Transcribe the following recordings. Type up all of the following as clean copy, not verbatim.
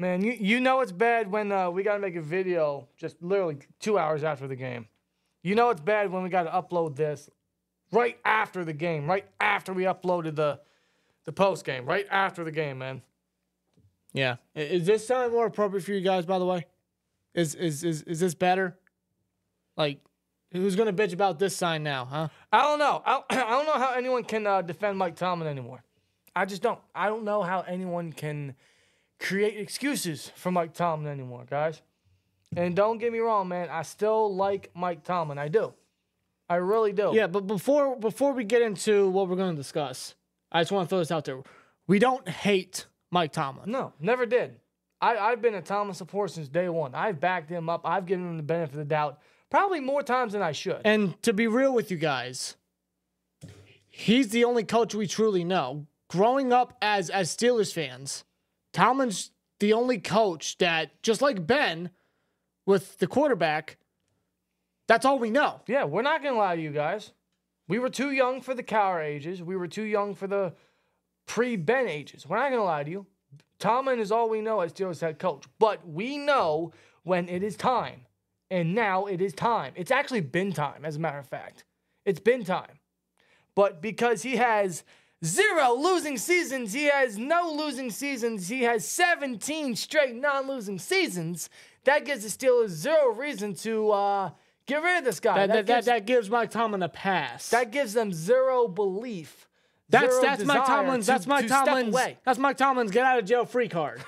Man, you know it's bad when we got to make a video just literally 2 hours after the game. You know it's bad when we got to upload this right after the game, right after we uploaded the post game, right after the game, man. Yeah. Is this sound more appropriate for you guys, by the way? Is this better? Like, who's going to bitch about this sign now, huh? I don't know. I don't know how anyone can defend Mike Tomlin anymore. I just don't. I don't know how anyone can create excuses for Mike Tomlin anymore, guys. And don't get me wrong, man. I still like Mike Tomlin. I do. I really do. Yeah, but before we get into what we're going to discuss, I just want to throw this out there. We don't hate Mike Tomlin. No, never did. I've been a Tomlin supporter since day one. I've backed him up. I've given him the benefit of the doubt probably more times than I should. And to be real with you guys, he's the only coach we truly know. Growing up as Steelers fans, Tomlin's the only coach that, just like Ben with the quarterback, that's all we know. Yeah, we're not going to lie to you guys. We were too young for the Cowher ages. We were too young for the pre-Ben ages. We're not going to lie to you. Tomlin is all we know as Steelers head coach. But we know when it is time. And now it is time. It's actually been time, as a matter of fact. It's been time. But because he has 0 losing seasons, he has no losing seasons, he has 17 straight non-losing seasons, that gives the Steelers 0 reason to get rid of this guy. That gives Mike Tomlin a pass. That gives them 0 belief. That's Mike Tomlin's. That's Mike Tomlin's get out of jail free card.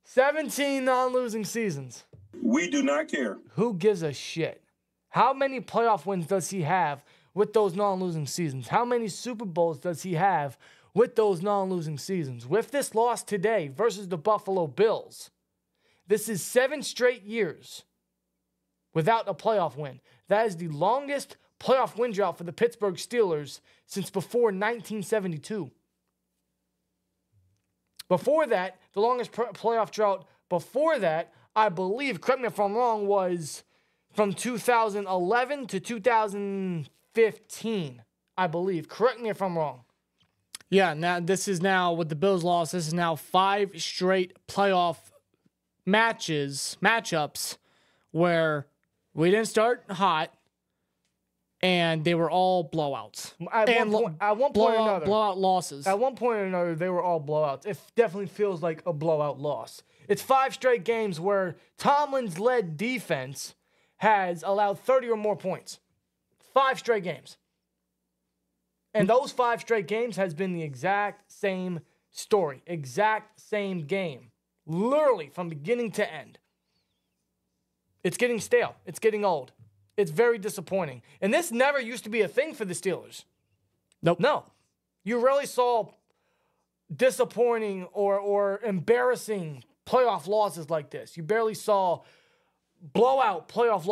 17 non-losing seasons. We do not care. Who gives a shit? How many playoff wins does he have with those non-losing seasons? How many Super Bowls does he have with those non-losing seasons? With this loss today versus the Buffalo Bills, this is 7 straight years without a playoff win. That is the longest playoff win drought for the Pittsburgh Steelers since before 1972. Before that, the longest playoff drought before that, I believe, correct me if I'm wrong, was from 2011 to 2015, I believe. Correct me if I'm wrong. Yeah, now this is now, with the Bills loss, this is now 5 straight playoff matchups where we didn't start hot, and they were all blowouts. At one point or another. Blowout losses. At one point or another, they were all blowouts. It definitely feels like a blowout loss. It's 5 straight games where Tomlin's led defense has allowed 30 or more points. 5 straight games. And those 5 straight games has been the exact same story. Exact same game. Literally from beginning to end. It's getting stale. It's getting old. It's very disappointing. And this never used to be a thing for the Steelers. Nope. No. You rarely saw disappointing or embarrassing playoff losses like this. You barely saw blowout playoff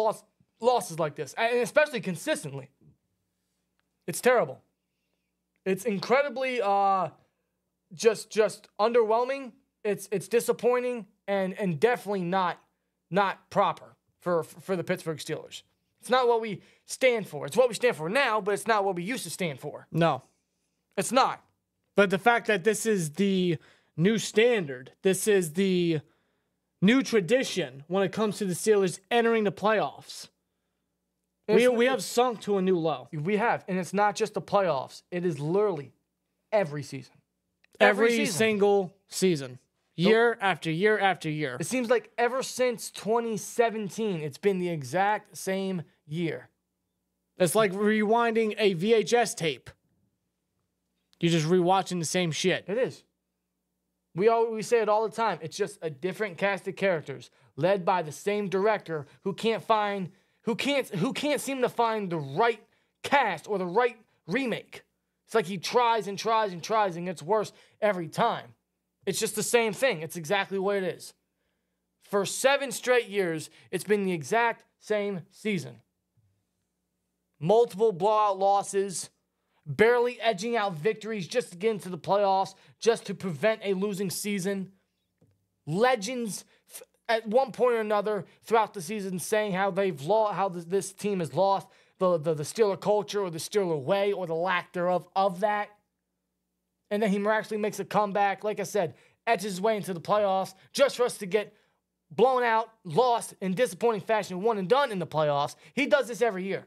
losses like this, and especially consistently. It's terrible. It's incredibly just underwhelming. It's disappointing and definitely not proper for the Pittsburgh Steelers. It's not what we stand for. It's what we stand for now, but it's not what we used to stand for. No. It's not. But the fact that this is the new standard, this is the new tradition when it comes to the Steelers entering the playoffs. We have sunk to a new low. We have, and it's not just the playoffs. It is literally every season. Every single season. Year after year after year. It seems like ever since 2017, it's been the exact same year. It's like rewinding a VHS tape. You're just rewatching the same shit. It is. We say it all the time. It's just a different cast of characters led by the same director who can't seem to find the right cast or the right remake. It's like he tries and tries and tries and gets worse every time. It's just the same thing. It's exactly what it is. For 7 straight years, it's been the exact same season. Multiple blowout losses, barely edging out victories just to get into the playoffs, just to prevent a losing season. Legends at one point or another throughout the season saying how this team has lost the Steeler culture or the Steeler way or the lack thereof of that. And then he miraculously makes a comeback. Like I said, edges his way into the playoffs just for us to get blown out, lost in disappointing fashion, one and done in the playoffs. He does this every year.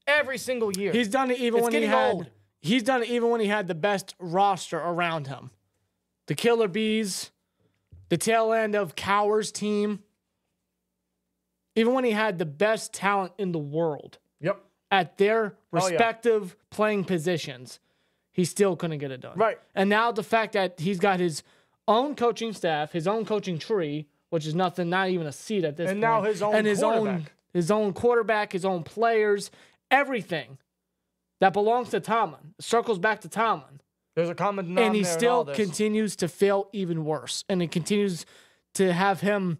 Every single year. He's done it even when he had old. He's done it even when he had the best roster around him. The Killer Bees, the tail end of Cowher's team. Even when he had the best talent in the world. Yep. At their respective playing positions, he still couldn't get it done. Right. And now the fact that he's got his own coaching staff, his own coaching tree, which is nothing, not even a seat at this point. And now his own quarterback. His own quarterback, his own players, everything that belongs to Tomlin. Circles back to Tomlin. There's a common denominator. And he still continues to fail even worse. And it continues to have him...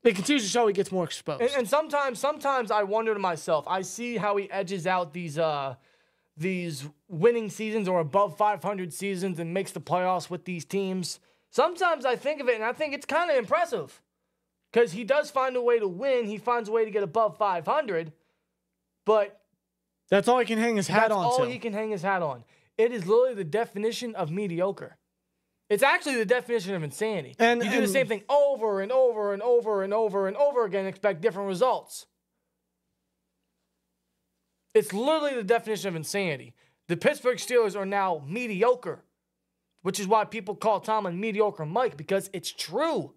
It continues to show he gets more exposed. And sometimes I wonder to myself, I see how he edges out these winning seasons or above 500 seasons and makes the playoffs with these teams. Sometimes I think of it and I think it's kind of impressive because he does find a way to win. He finds a way to get above 500, but that's all he can hang his hat on. That's all he can hang his hat on. It is literally the definition of mediocre. It's actually the definition of insanity. And you do the same thing over and over and over and over and over again and expect different results. It's literally the definition of insanity. The Pittsburgh Steelers are now mediocre, which is why people call Tomlin Mediocre Mike, because it's true.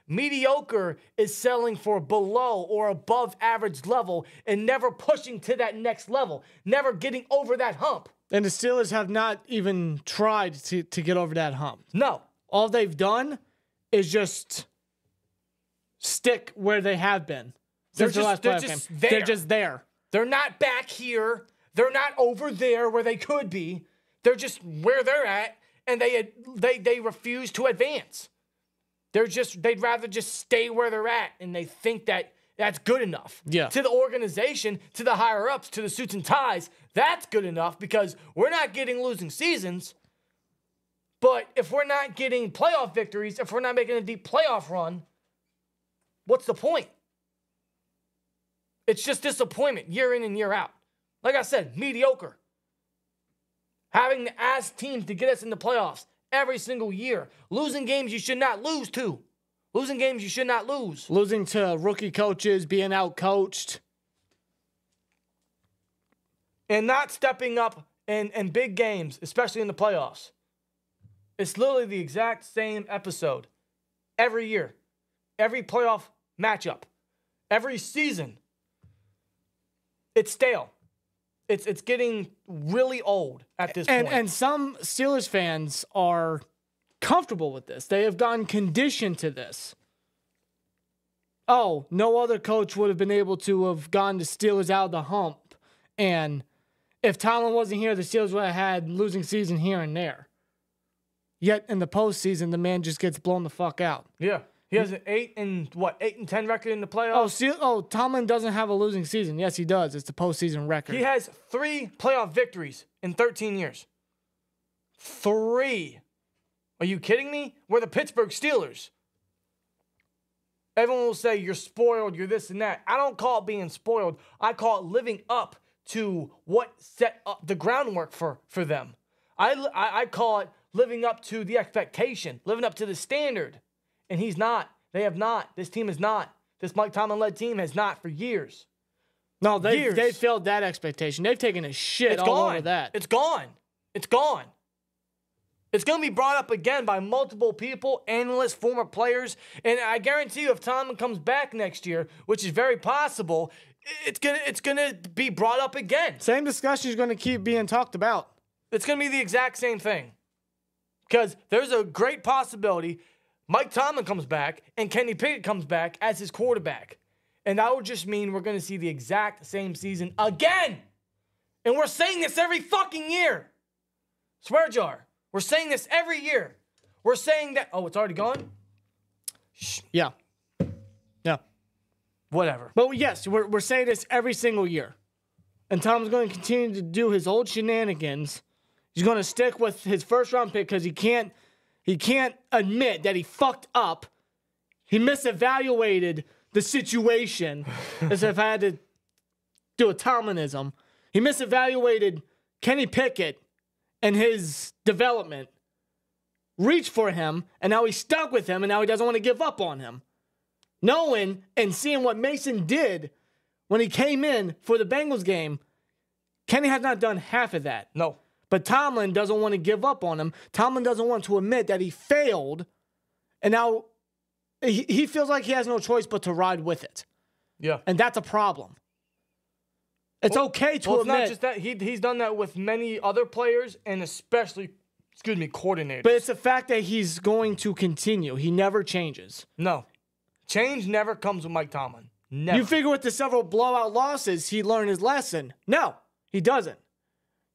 Mediocre is selling for below or above average level and never pushing to that next level, never getting over that hump. And the Steelers have not even tried to get over that hump. No. All they've done is just stick where they have been. They're just there. They're just there. They're not back here. They're not over there where they could be. They're just where they're at, and they refuse to advance. They'd rather just stay where they're at, and they think that that's good enough. Yeah. To the organization, to the higher-ups, to the suits and ties, that's good enough because we're not getting losing seasons. But if we're not getting playoff victories, if we're not making a deep playoff run, what's the point? It's just disappointment year in and year out. Like I said, mediocre. Having to ask teams to get us in the playoffs every single year. Losing games you should not lose to. Losing games you should not lose. Losing to rookie coaches, being out-coached. And not stepping up in big games, especially in the playoffs. It's literally the exact same episode every year. Every playoff matchup. Every season. It's stale. It's getting really old at this point. And some Steelers fans are comfortable with this. They have gotten conditioned to this. Oh, no other coach would have been able to have gotten the Steelers out of the hump. And if Tomlin wasn't here, the Steelers would have had losing season here and there. Yet in the postseason, the man just gets blown the fuck out. Yeah. He has an 8 and 10 record in the playoffs. Tomlin doesn't have a losing season. Yes, he does. It's the postseason record. He has 3 playoff victories in 13 years. 3. Are you kidding me? We're the Pittsburgh Steelers. Everyone will say you're spoiled, you're this and that. I don't call it being spoiled. I call it living up to what set up the groundwork for them. I call it living up to the expectation, living up to the standard. And he's not. They have not. This team is not. This Mike Tomlin-led team has not for years. No, they failed that expectation. They've taken a shit over that. It's gone. It's gone. It's going to be brought up again by multiple people, analysts, former players. And I guarantee you if Tomlin comes back next year, which is very possible, it's gonna be brought up again. Same discussion is going to keep being talked about. It's going to be the exact same thing. Because there's a great possibility Mike Tomlin comes back and Kenny Pickett comes back as his quarterback. And that would just mean we're going to see the exact same season again. And we're saying this every fucking year. Swear jar. We're saying this every year. We're saying that... Oh, it's already gone? Shh. Yeah. Whatever. But yes, we're saying this every single year. And Tom's going to continue to do his old shenanigans. He's going to stick with his first-round pick because he can't admit that he fucked up. He misevaluated the situation, as if I had to do a Tomlinism. He misevaluated Kenny Pickett and his development reached for him, and now he's stuck with him, and now he doesn't want to give up on him. Knowing and seeing what Mason did when he came in for the Bengals game, Kenny has not done half of that. No. But Tomlin doesn't want to give up on him. Tomlin doesn't want to admit that he failed, and now he feels like he has no choice but to ride with it. Yeah. And that's a problem. It's okay to it's admit. not just that. He's done that with many other players and especially, coordinators. But it's the fact that he's going to continue. He never changes. No. Change never comes with Mike Tomlin. Never. You figure with the several blowout losses, he learned his lesson. No, he doesn't.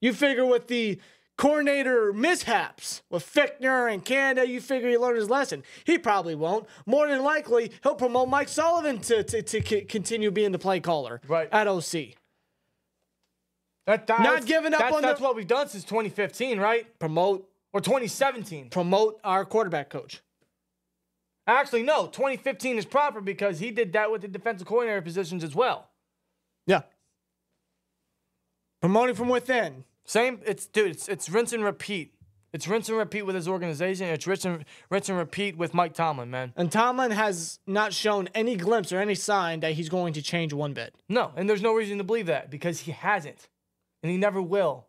You figure with the coordinator mishaps with Fichtner and Canada, you figure he learned his lesson. He probably won't. More than likely, he'll promote Mike Sullivan to continue being the play caller at OC. Not giving up on that's what we've done since 2015, right? Promote. Or 2017. Promote our quarterback coach. Actually, no. 2015 is proper because he did that with the defensive coordinator positions as well. Yeah. Promoting from within. Same. It's rinse and repeat. It's rinse and repeat with his organization. It's rinse and repeat with Mike Tomlin, man. And Tomlin has not shown any glimpse or any sign that he's going to change one bit. No, and there's no reason to believe that because he hasn't. And he never will.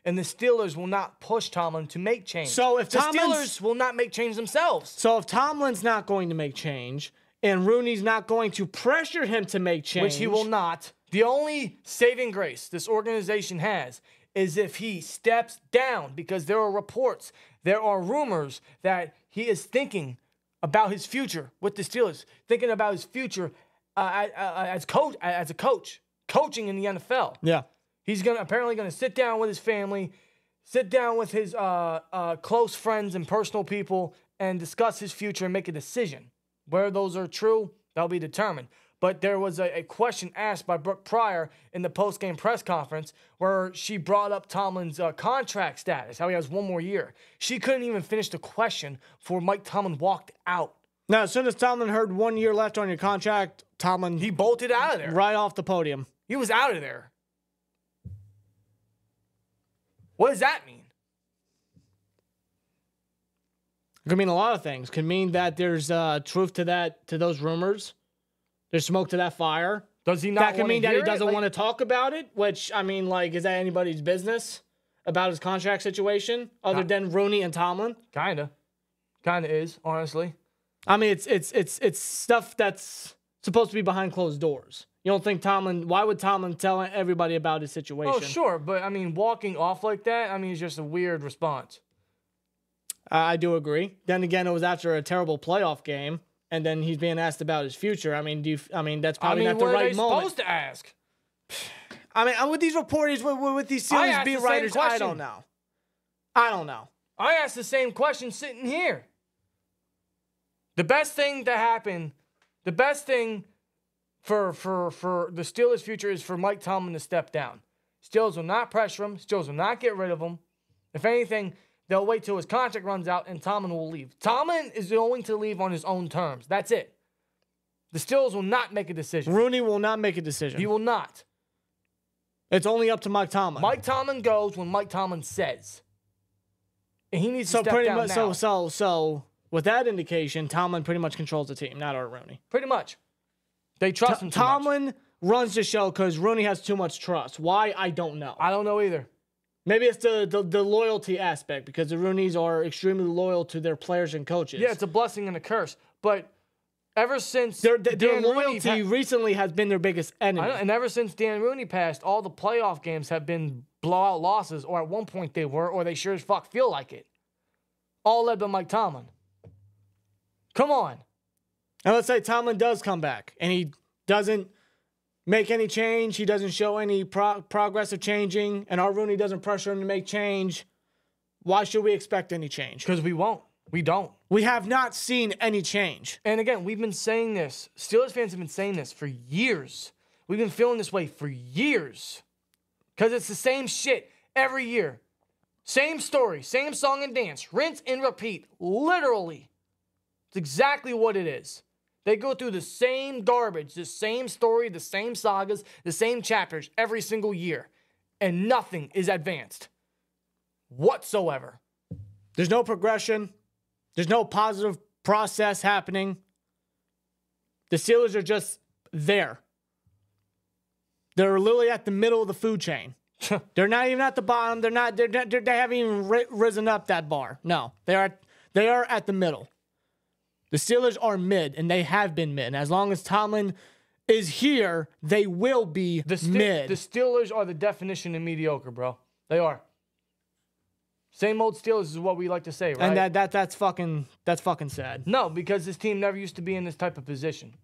And the Steelers will not push Tomlin to make change. So if the Steelers will not make change themselves. So if Tomlin's not going to make change, and Rooney's not going to pressure him to make change, which he will not, the only saving grace this organization has is if he steps down, because there are reports, there are rumors that he is thinking about his future with the Steelers, thinking about his future as a coach, coaching in the NFL. Yeah. He's apparently going to sit down with his family, sit down with his close friends and personal people, and discuss his future and make a decision. Where those are true, that'll be determined. But there was a question asked by Brooke Pryor in the post-game press conference where she brought up Tomlin's contract status, how he has one more year. She couldn't even finish the question before Mike Tomlin walked out. Now, as soon as Tomlin heard 1 year left on your contract, he bolted out of there. Right off the podium. He was out of there. What does that mean? It could mean a lot of things. It could mean that there's truth to those rumors. There's smoke to that fire. Does he not? That could mean that he doesn't want to talk about it. Which is that anybody's business about his contract situation other than Rooney and Tomlin? Kinda is, honestly. I mean, it's stuff that's supposed to be behind closed doors. You don't think Tomlin? Why would Tomlin tell everybody about his situation? Oh, sure, but I mean, walking off like that, it's just a weird response. I do agree. Then again, it was after a terrible playoff game, and then he's being asked about his future. That's probably not the right moment. What are they supposed to ask? With these reporters, with these Steelers beat writers, I don't know. I asked the same question sitting here. The best thing to happen, the best thing for the Steelers' future is for Mike Tomlin to step down. Steelers will not pressure him. Steelers will not get rid of him. If anything, they'll wait till his contract runs out and Tomlin will leave. Tomlin is going to leave on his own terms. That's it. The Steelers will not make a decision. Rooney will not make a decision. He will not. It's only up to Mike Tomlin. Mike Tomlin goes when Mike Tomlin says. And he needs to step down now. So with that indication, Tomlin pretty much controls the team, not Art Rooney. Pretty much. They trust him too much. Tomlin runs the show because Rooney has too much trust. Why? I don't know. I don't know either. Maybe it's the loyalty aspect because the Rooneys are extremely loyal to their players and coaches. Yeah, it's a blessing and a curse. But ever since their loyalty recently has been their biggest enemy. And ever since Dan Rooney passed, all the playoff games have been blowout losses, or at one point they were, or they sure as fuck feel like it. All led by Mike Tomlin. Come on. And let's say Tomlin does come back, and he doesn't make any change. He doesn't show any progress of changing, and our Rooney doesn't pressure him to make change. Why should we expect any change? Because we won't. We don't. We have not seen any change. And again, we've been saying this. Steelers fans have been saying this for years. We've been feeling this way for years. Because it's the same shit every year. Same story, same song and dance. Rinse and repeat. Literally. It's exactly what it is. They go through the same garbage, the same story, the same sagas, the same chapters every single year. And nothing is advanced. Whatsoever. There's no progression. There's no positive process happening. The Steelers are just there. They're literally at the middle of the food chain. They're not even at the bottom. They haven't even risen up that bar. No, they are at the middle. The Steelers are mid, and they have been mid. And as long as Tomlin is here, they will be mid. The Steelers are the definition of mediocre, bro. They are. Same old Steelers is what we like to say, right? And that's fucking sad. No, because this team never used to be in this type of position.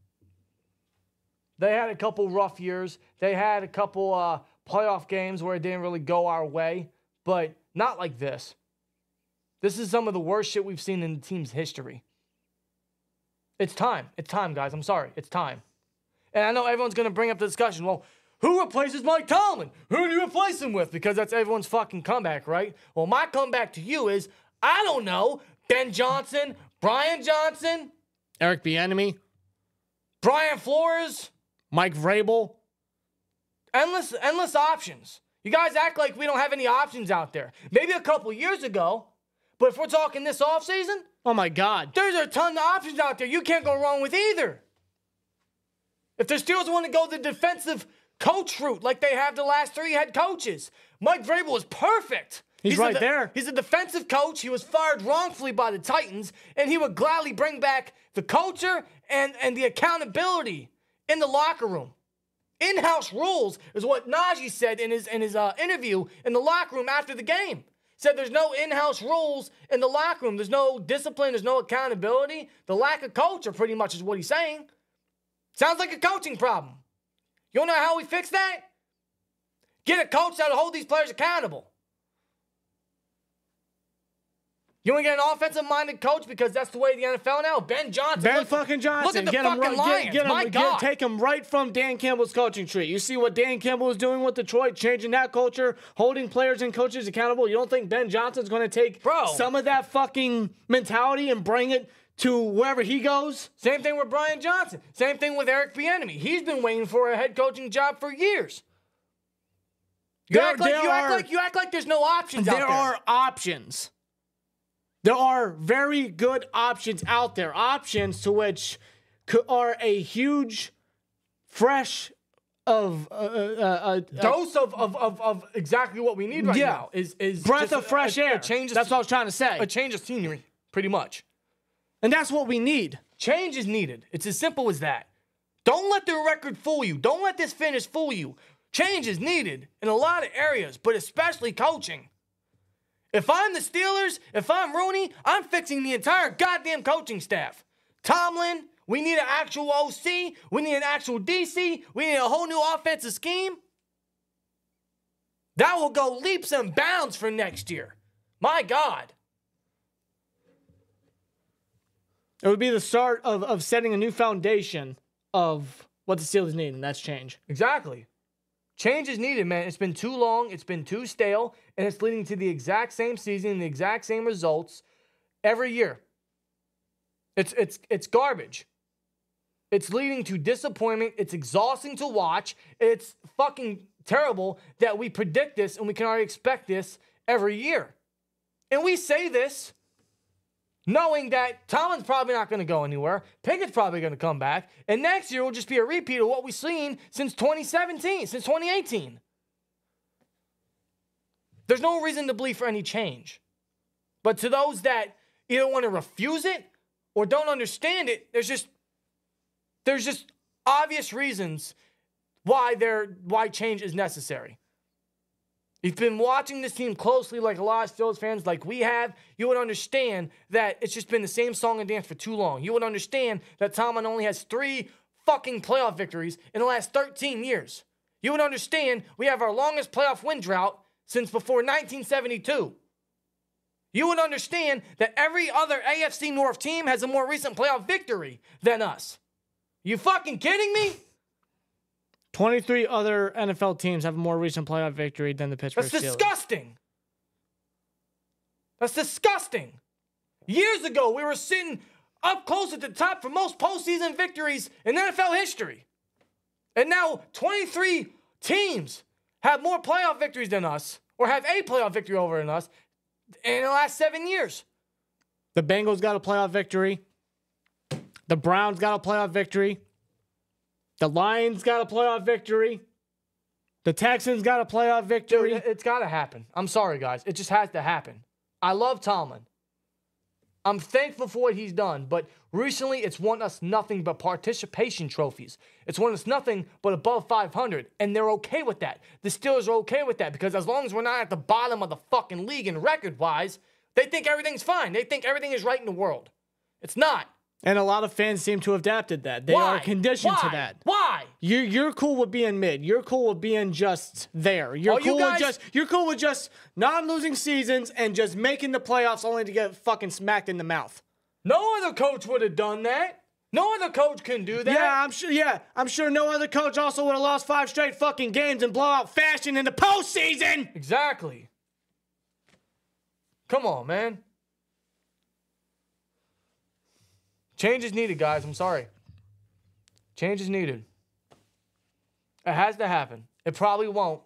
They had a couple rough years. They had a couple playoff games where it didn't really go our way, but not like this. This is some of the worst shit we've seen in the team's history. It's time. It's time, guys. I'm sorry. It's time. And I know everyone's going to bring up the discussion. Well, who replaces Mike Tomlin? Who do you replace him with? Because that's everyone's fucking comeback, right? Well, my comeback to you is, I don't know, Ben Johnson, Brian Johnson, Eric Bieniemy, Brian Flores, Mike Vrabel. Endless options. You guys act like we don't have any options out there. Maybe a couple years ago, but if we're talking this offseason, oh my God, there's a ton of options out there. You can't go wrong with either. If the Steelers want to go the defensive coach route like they have the last 3 head coaches, Mike Vrabel is perfect. He's right there. He's a defensive coach. He was fired wrongfully by the Titans, and he would gladly bring back the culture and the accountability in the locker room. In-house rules is what Najee said in his interview in the locker room after the game. Said there's no in-house rules in the locker room. There's no discipline. There's no accountability. The lack of culture pretty much is what he's saying. Sounds like a coaching problem. You don't know how we fix that? Get a coach that'll hold these players accountable. You want to get an offensive-minded coach because that's the way of the NFL now? Ben Johnson. Ben fucking Johnson. Look at the fucking Lions. My God. Take him right from Dan Campbell's coaching tree. You see what Dan Campbell was doing with Detroit, changing that culture, holding players and coaches accountable. You don't think Ben Johnson's going to take some of that fucking mentality and bring it to wherever he goes? Same thing with Brian Johnson. Same thing with Eric Bieniemy. He's been waiting for a head coaching job for years. You act like there's no options out there. There are options. There are very good options out there. Options to which are a huge, fresh dose of exactly what we need right now. Is breath of fresh air. That's what I was trying to say. A change of scenery, pretty much. And that's what we need. Change is needed. It's as simple as that. Don't let the record fool you. Don't let this finish fool you. Change is needed in a lot of areas, but especially coaching. If I'm the Steelers, if I'm Rooney, I'm fixing the entire goddamn coaching staff. Tomlin, we need an actual OC. We need an actual DC. We need a whole new offensive scheme. That will go leaps and bounds for next year. My God. It would be the start of setting a new foundation of what the Steelers need, and that's change. Exactly. Change is needed, man. It's been too long. It's been too stale. And it's leading to the exact same season, the exact same results every year. It's garbage. It's leading to disappointment. It's exhausting to watch. It's fucking terrible that we predict this and we can already expect this every year. And we say this knowing that Tomlin's probably not going to go anywhere. Pickett's probably going to come back. And next year will just be a repeat of what we've seen since 2017, since 2018. There's no reason to believe for any change. But to those that either want to refuse it or don't understand it, there's just obvious reasons why change is necessary. If you've been watching this team closely like a lot of Steelers fans like we have, you would understand that it's just been the same song and dance for too long. You would understand that Tomlin only has 3 fucking playoff victories in the last 13 years. You would understand we have our longest playoff win drought since before 1972. You would understand that every other AFC North team has a more recent playoff victory than us. You fucking kidding me? 23 other NFL teams have a more recent playoff victory than the Pittsburgh Steelers. That's disgusting. That's disgusting. Years ago, we were sitting up close at the top for most postseason victories in NFL history. And now 23 teams have more playoff victories than us, or have a playoff victory over than us, in the last 7 years. The Bengals got a playoff victory. The Browns got a playoff victory. The Lions got a playoff victory. The Texans got a playoff victory. Dude, it's got to happen. I'm sorry, guys. It just has to happen. I love Tomlin. I'm thankful for what he's done, but recently it's won us nothing but participation trophies. It's won us nothing but above 500, and they're okay with that. The Steelers are okay with that because as long as we're not at the bottom of the fucking league and record-wise, they think everything's fine. They think everything is right in the world. It's not. And a lot of fans seem to have adapted that. They are conditioned to that. Why? You're cool with being mid. You're cool with being just there. You're cool with just non-losing seasons and just making the playoffs only to get fucking smacked in the mouth. No other coach would have done that. No other coach can do that. I'm sure no other coach also would have lost 5 straight fucking games in blowout fashion in the postseason. Exactly. Come on, man. Change is needed, guys. I'm sorry. Change is needed. It has to happen. It probably won't.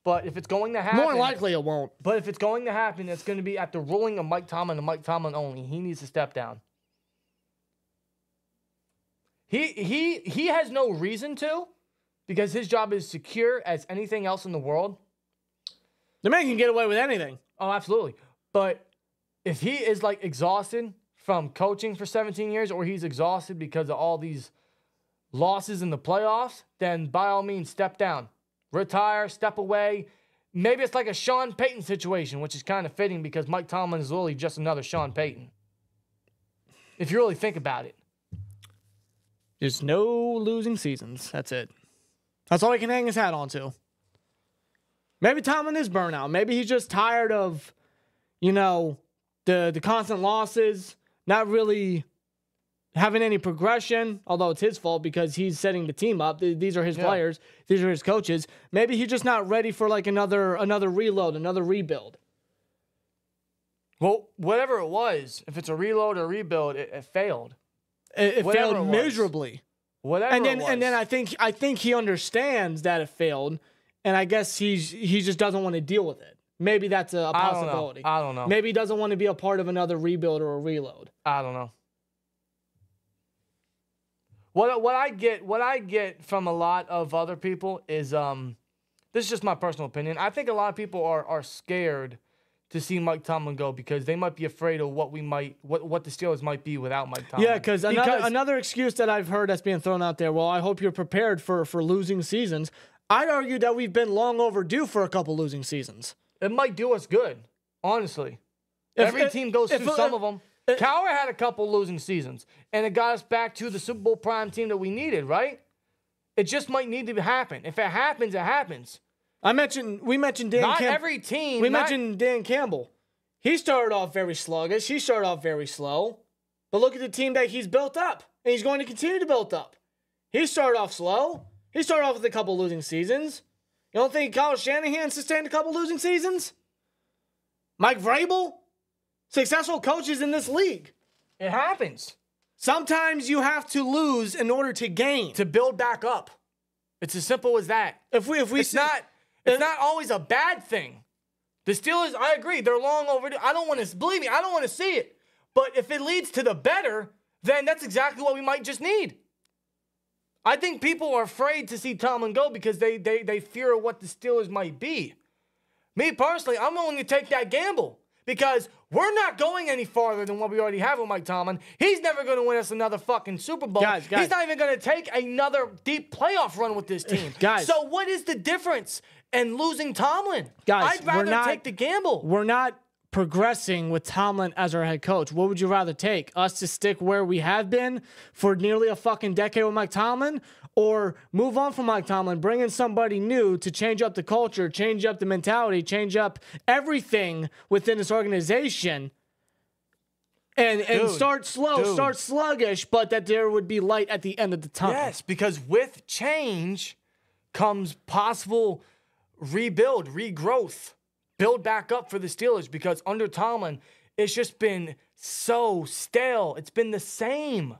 But if it's going to happen... More likely it won't. But if it's going to happen, it's going to be at the ruling of Mike Tomlin and Mike Tomlin only. He needs to step down. He has no reason to because his job is secure as anything else in the world. The man can get away with anything. Oh, absolutely. But if he is, like, exhausted from coaching for 17 years or he's exhausted because of all these losses in the playoffs, then by all means, step down. Retire, step away. Maybe it's like a Sean Payton situation, which is kind of fitting because Mike Tomlin is literally just another Sean Payton. If you really think about it. There's no losing seasons. That's it. That's all he can hang his hat on to. Maybe Tomlin is burnout. Maybe he's just tired of, the constant losses, not really having any progression, although it's his fault because he's setting the team up. These are his players. These are his coaches. Maybe he's just not ready for like another reload, another rebuild. Well, whatever it was, if it's a reload or rebuild, it failed. It failed miserably. Whatever and then I think he understands that it failed, and I guess he just doesn't want to deal with it. Maybe that's a possibility. I don't know. Maybe he doesn't want to be a part of another rebuild or a reload. I don't know. What I get from a lot of other people is this is just my personal opinion. I think a lot of people are scared to see Mike Tomlin go because they might be afraid of what the Steelers might be without Mike Tomlin. Yeah, because another excuse that I've heard that's being thrown out there, well, I hope you're prepared for losing seasons. I'd argue that we've been long overdue for a couple losing seasons. It might do us good, honestly. Every team goes through some of them. Cowher had a couple losing seasons, and it got us back to the Super Bowl prime team that we needed, right? It just might need to happen. If it happens, it happens. We mentioned Dan Campbell. Not every team. We mentioned Dan Campbell. He started off very sluggish. He started off very slow. But look at the team that he's built up, and he's going to continue to build up. He started off slow. He started off with a couple losing seasons. You don't think Kyle Shanahan sustained a couple losing seasons? Mike Vrabel? Successful coaches in this league. It happens. Sometimes you have to lose in order to gain. To build back up. It's as simple as that. It's not always a bad thing. The Steelers, I agree, they're long overdue. I don't want to see it. But if it leads to the better, then that's exactly what we might just need. I think people are afraid to see Tomlin go because they fear what the Steelers might be. Me personally, I'm willing to take that gamble because we're not going any farther than what we already have with Mike Tomlin. He's never going to win us another fucking Super Bowl. Guys. He's not even going to take another deep playoff run with this team. Guys. So what is the difference in losing Tomlin? Guys, I'd rather take the gamble. We're not progressing with Tomlin as our head coach. What would you rather take? Us to stick where we have been for nearly a fucking decade with Mike Tomlin, or move on from Mike Tomlin, bring in somebody new to change up the culture, change up the mentality, change up everything within this organization, and start slow, start sluggish, but that there would be light at the end of the tunnel. Yes, because with change comes possible rebuild, regrowth, build back up for the Steelers, because under Tomlin, it's just been so stale. It's been the same.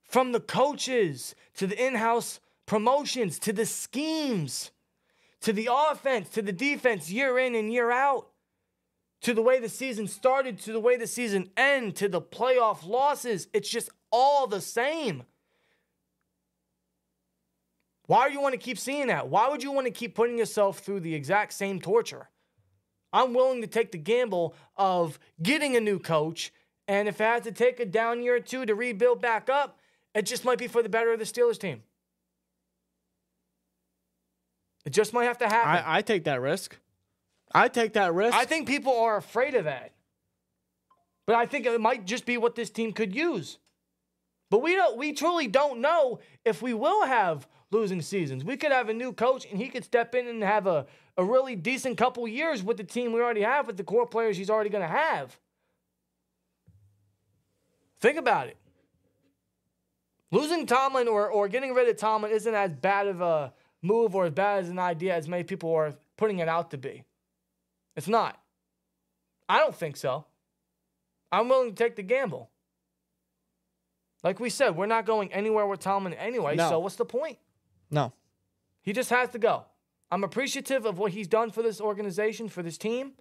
From the coaches, to the in-house promotions, to the schemes, to the offense, to the defense, year in and year out. to the way the season started, to the way the season ended, to the playoff losses. It's just all the same. Why do you want to keep seeing that? Why would you want to keep putting yourself through the exact same torture? I'm willing to take the gamble of getting a new coach, and if it has to take a down year or two to rebuild back up, it just might be for the better of the Steelers team. It just might have to happen. I take that risk. I take that risk. I think people are afraid of that. But I think it might just be what this team could use. But we truly don't know if we will have losing seasons. We could have a new coach, and he could step in and have a really decent couple years with the team we already have, with the core players he's already going to have. Think about it. Losing Tomlin or getting rid of Tomlin isn't as bad of a move or as bad as an idea as many people are putting it out to be. It's not. I don't think so. I'm willing to take the gamble. Like we said, we're not going anywhere with Tomlin anyway, so what's the point? No. He just has to go. I'm appreciative of what he's done for this organization, for this team.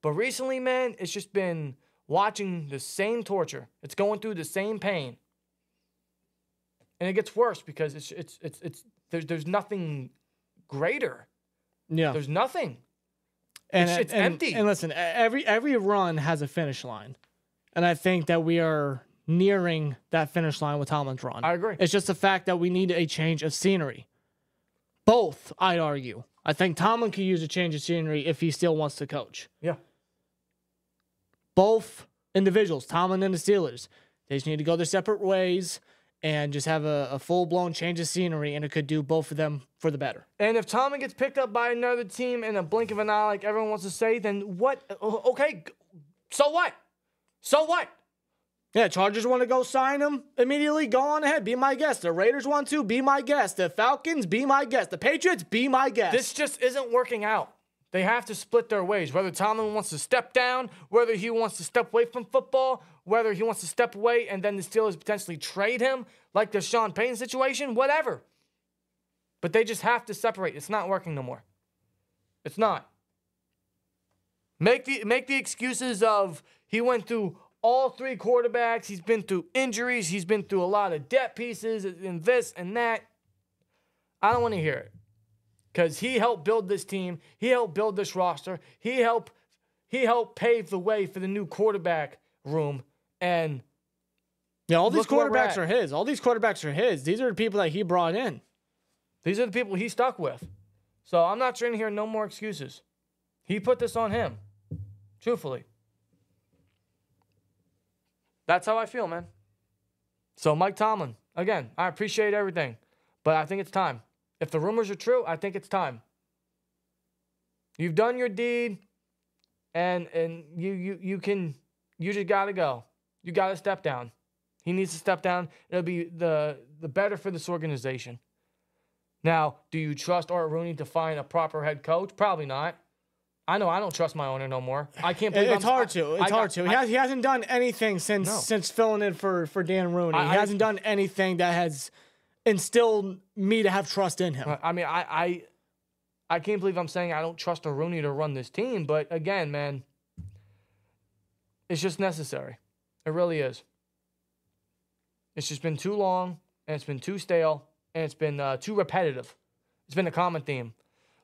But recently, man, it's just been watching the same torture. It's going through the same pain. And it gets worse because there's nothing greater. Yeah. There's nothing. And it's empty. And listen, every run has a finish line. And I think that we are nearing that finish line with Tomlin's run. I agree. It's just the fact that we need a change of scenery. Both, I'd argue. I think Tomlin could use a change of scenery if he still wants to coach. Yeah. Both individuals, Tomlin and the Steelers, they just need to go their separate ways and just have a full-blown change of scenery, and it could do both of them for the better. And if Tomlin gets picked up by another team in a blink of an eye, like everyone wants to say, then what? Okay, so what? So what? Yeah, Chargers want to go sign him immediately. Go on ahead. Be my guest. The Raiders want to. Be my guest. The Falcons, be my guest. The Patriots, be my guest. This just isn't working out. They have to split their ways. Whether Tomlin wants to step down, whether he wants to step away from football, whether he wants to step away and then the Steelers potentially trade him, like the Sean Payton situation, whatever. But they just have to separate. It's not working no more. It's not. Make the excuses of he went through all three quarterbacks. He's been through injuries. He's been through a lot of debt pieces and this and that. I don't want to hear it. Because he helped build this team. He helped build this roster. He helped pave the way for the new quarterback room. And yeah, all these quarterbacks are his. All these quarterbacks are his. These are the people that he brought in. These are the people he stuck with. So I'm not trying to hear no more excuses. He put this on him. Truthfully. That's how I feel, man. So Mike Tomlin, again, I appreciate everything, but I think it's time. If the rumors are true, I think it's time. You've done your deed, and you just gotta go. You gotta step down. He needs to step down. It'll be the better for this organization. Now, do you trust Art Rooney to find a proper head coach? Probably not. I know I don't trust my owner no more. I can't believe it's hard to. He hasn't done anything since filling in for Dan Rooney. He hasn't done anything that has instilled me to have trust in him. I mean, I can't believe I'm saying I don't trust a Rooney to run this team. But again, man, it's just necessary. It really is. It's just been too long, and it's been too stale, and it's been too repetitive. It's been a common theme.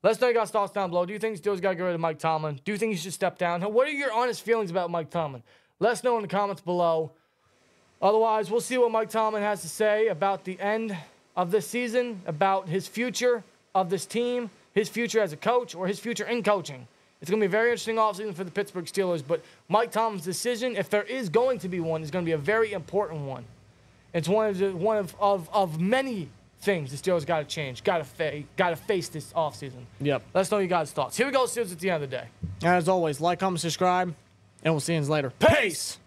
Let us know your guys' thoughts down below. Do you think Steelers got to get rid of Mike Tomlin? Do you think he should step down? What are your honest feelings about Mike Tomlin? Let us know in the comments below. Otherwise, we'll see what Mike Tomlin has to say about the end of this season, about his future of this team, his future as a coach, or his future in coaching. It's going to be a very interesting offseason for the Pittsburgh Steelers, but Mike Tomlin's decision, if there is going to be one, is going to be a very important one. It's one of many things the Steelers got to change, got to face this offseason. Yep. Let us know your guys' thoughts. Here we go, Steelers, at the end of the day. And as always, like, comment, subscribe, and we'll see you later. Peace!